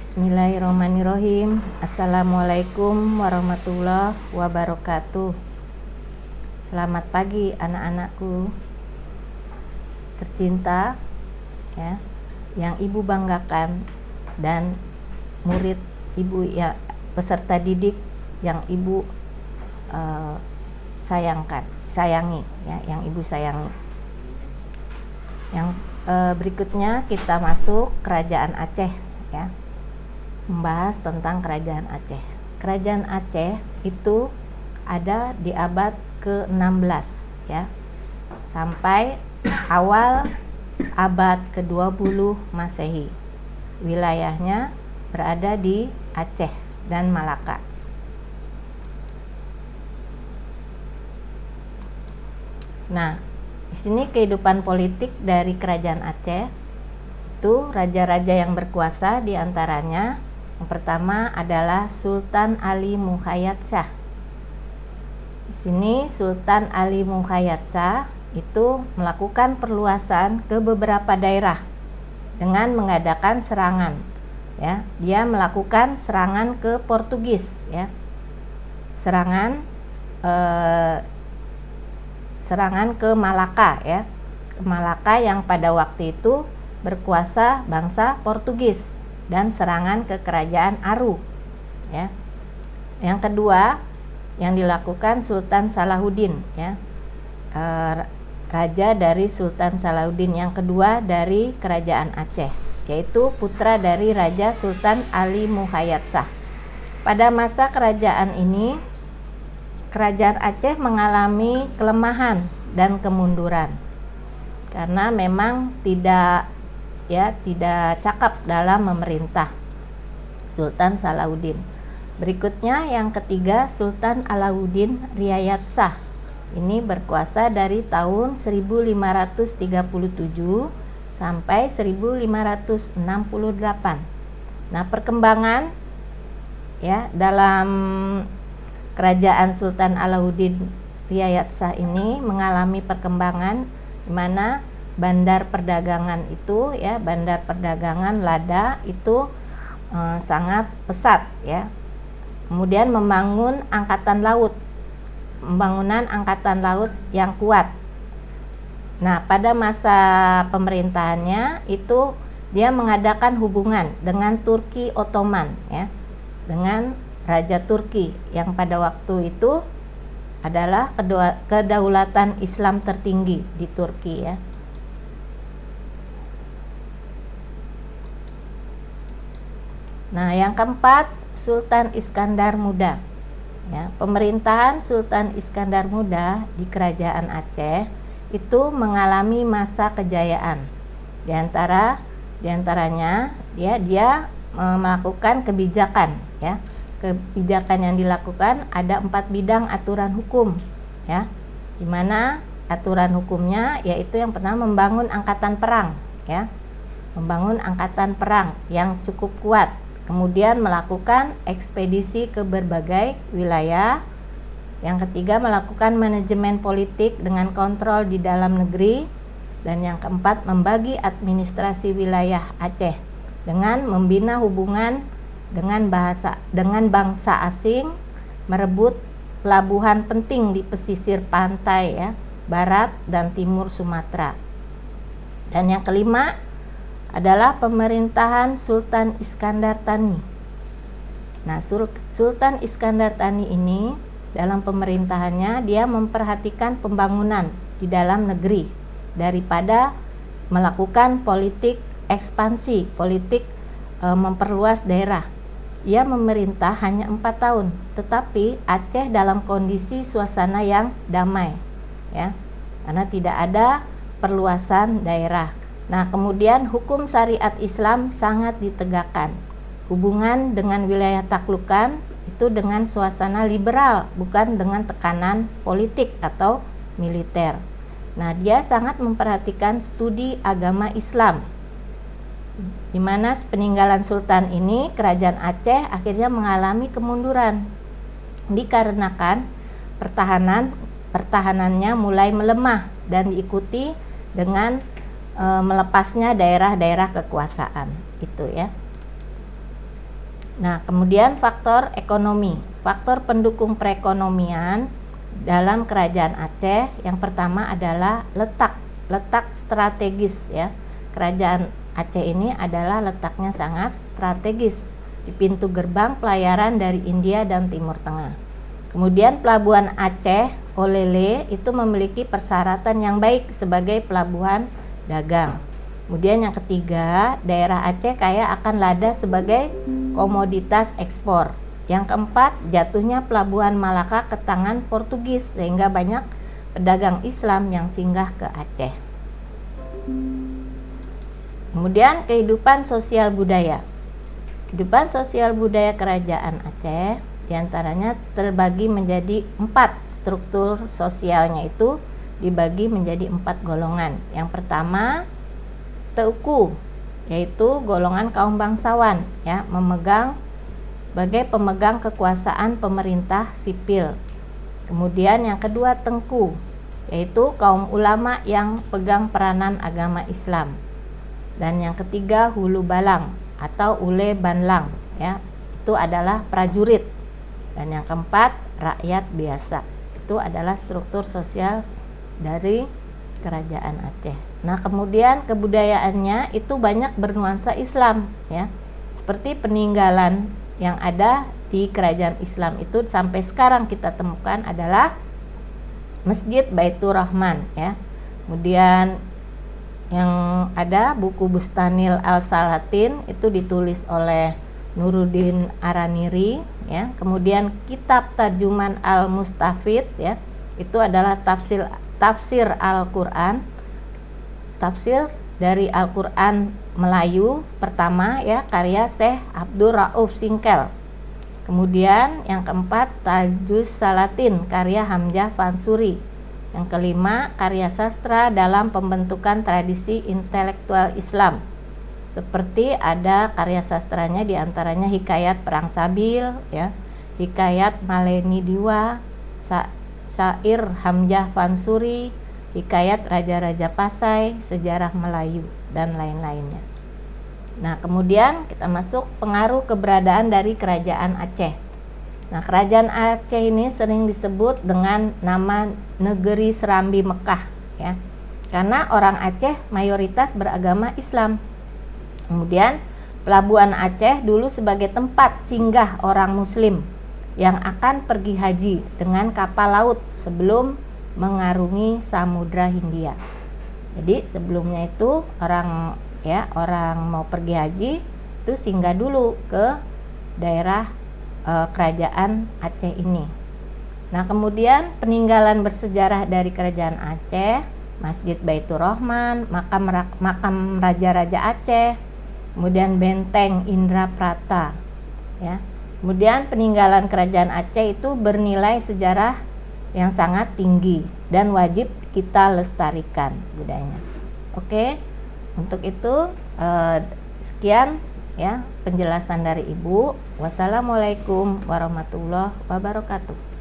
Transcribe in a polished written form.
Bismillahirrahmanirrahim. Assalamualaikum warahmatullahi wabarakatuh. Selamat pagi anak-anakku tercinta, ya, yang ibu banggakan, dan murid ibu, ya, peserta didik yang ibu sayangi, ya, yang ibu sayangi. Yang berikutnya kita masuk Kerajaan Aceh, ya, membahas tentang Kerajaan Aceh. Kerajaan Aceh itu ada di abad ke-16, ya, sampai awal abad ke-20 Masehi. Wilayahnya berada di Aceh dan Malaka. Nah, di sini kehidupan politik dari Kerajaan Aceh itu raja-raja yang berkuasa, di antaranya yang pertama adalah Sultan Ali Muhayyad Shah. Di sini Sultan Ali Muhayyad Shah itu melakukan perluasan ke beberapa daerah dengan mengadakan serangan, ya. Dia melakukan serangan ke Portugis, ya. Serangan ke Malaka, ya. Ke Malaka yang pada waktu itu berkuasa bangsa Portugis, dan serangan ke Kerajaan Aru, ya. Yang kedua yang dilakukan Sultan Salahuddin, ya. Raja dari Sultan Salahuddin yang kedua dari Kerajaan Aceh, yaitu putra dari Raja Sultan Ali Muhayyad Shah. Pada masa kerajaan ini, Kerajaan Aceh mengalami kelemahan dan kemunduran karena memang tidak cakap dalam memerintah Sultan Salahuddin. Berikutnya yang ketiga, Sultan Alauddin Riayat Shah. Ini berkuasa dari tahun 1537 sampai 1568. Nah, perkembangan, ya, dalam kerajaan Sultan Alauddin Riayat Shah ini mengalami perkembangan di mana bandar perdagangan itu, ya, bandar perdagangan Lada itu sangat pesat, ya. Kemudian pembangunan angkatan laut yang kuat. Nah, pada masa pemerintahannya itu dia mengadakan hubungan dengan Turki Ottoman, ya, dengan Raja Turki yang pada waktu itu adalah kedaulatan Islam tertinggi di Turki, ya. Nah, yang keempat, Sultan Iskandar Muda, ya. Pemerintahan Sultan Iskandar Muda di Kerajaan Aceh itu mengalami masa kejayaan. Di antaranya dia melakukan kebijakan, ya. Kebijakan yang dilakukan ada 4 bidang aturan hukum, ya, di mana aturan hukumnya yaitu yang pertama membangun angkatan perang, ya, membangun angkatan perang yang cukup kuat, kemudian melakukan ekspedisi ke berbagai wilayah, yang ketiga melakukan manajemen politik dengan kontrol di dalam negeri, dan yang keempat membagi administrasi wilayah Aceh dengan membina hubungan dengan bangsa asing, merebut pelabuhan penting di pesisir pantai, ya, barat dan timur Sumatera. Dan yang kelima adalah pemerintahan Sultan Iskandar Thani. Nah, Sultan Iskandar Thani ini dalam pemerintahannya dia memperhatikan pembangunan di dalam negeri daripada melakukan politik ekspansi, politik memperluas daerah. Ia memerintah hanya 4 tahun, tetapi Aceh dalam kondisi suasana yang damai, ya, karena tidak ada perluasan daerah. Nah, kemudian hukum syariat Islam sangat ditegakkan. Hubungan dengan wilayah taklukan itu dengan suasana liberal, bukan dengan tekanan politik atau militer. Nah, dia sangat memperhatikan studi agama Islam, di mana peninggalan sultan ini Kerajaan Aceh akhirnya mengalami kemunduran dikarenakan pertahanannya mulai melemah dan diikuti dengan melepasnya daerah-daerah kekuasaan itu, ya. Nah, kemudian faktor ekonomi. Faktor pendukung perekonomian dalam kerajaan Aceh yang pertama adalah letak strategis ya. Kerajaan Aceh ini adalah letaknya sangat strategis di pintu gerbang pelayaran dari India dan Timur Tengah. Kemudian pelabuhan Aceh Olele itu memiliki persyaratan yang baik sebagai pelabuhan dagang. Kemudian yang ketiga, daerah Aceh kaya akan lada sebagai komoditas ekspor. Yang keempat, jatuhnya pelabuhan Malaka ke tangan Portugis sehingga banyak pedagang Islam yang singgah ke Aceh. Kemudian kehidupan sosial budaya. Kehidupan sosial budaya kerajaan Aceh diantaranya terbagi menjadi 4 struktur sosialnya, itu dibagi menjadi 4 golongan. Yang pertama, Teuku, yaitu golongan kaum bangsawan ya, sebagai pemegang kekuasaan pemerintah sipil. Kemudian yang kedua Tengku, yaitu kaum ulama yang pegang peranan agama Islam. Dan yang ketiga Hulu Balang atau Ule Banlang ya, itu adalah prajurit. Dan yang keempat rakyat biasa. Itu adalah struktur sosial dari kerajaan Aceh. Nah, kemudian kebudayaannya itu banyak bernuansa Islam ya. Seperti peninggalan yang ada di kerajaan Islam itu sampai sekarang kita temukan adalah Masjid Baitur Rahman ya. Kemudian yang ada buku Bustanil Al-Salatin itu ditulis oleh Nuruddin Araniri ya. Kemudian kitab Tarjuman Al-Mustafid ya, itu adalah tafsir Al-Qur'an, tafsir dari Al-Qur'an Melayu pertama ya, karya Syekh Abdul Rauf Singkel. Kemudian yang keempat Tajus Salatin karya Hamzah Fansuri. Yang kelima karya sastra dalam pembentukan tradisi intelektual Islam. Seperti ada karya sastranya diantaranya Hikayat Perang Sabil ya, Hikayat Maleni Diwa, Syair Hamzah Fansuri, Hikayat Raja-Raja Pasai, Sejarah Melayu, dan lain-lainnya. Nah, kemudian kita masuk pengaruh keberadaan dari kerajaan Aceh. Nah, kerajaan Aceh ini sering disebut dengan nama Negeri Serambi Mekah ya, karena orang Aceh mayoritas beragama Islam. Kemudian pelabuhan Aceh dulu sebagai tempat singgah orang Muslim yang akan pergi haji dengan kapal laut sebelum mengarungi Samudra Hindia. Jadi sebelumnya itu orang mau pergi haji itu singgah dulu ke daerah kerajaan Aceh ini. Nah, kemudian peninggalan bersejarah dari kerajaan Aceh, Masjid Baitur Rahman, makam raja-raja Aceh, kemudian benteng Indraprata ya. Kemudian peninggalan kerajaan Aceh itu bernilai sejarah yang sangat tinggi dan wajib kita lestarikan budayanya. Oke, untuk itu sekian ya penjelasan dari Ibu. Wassalamualaikum warahmatullahi wabarakatuh.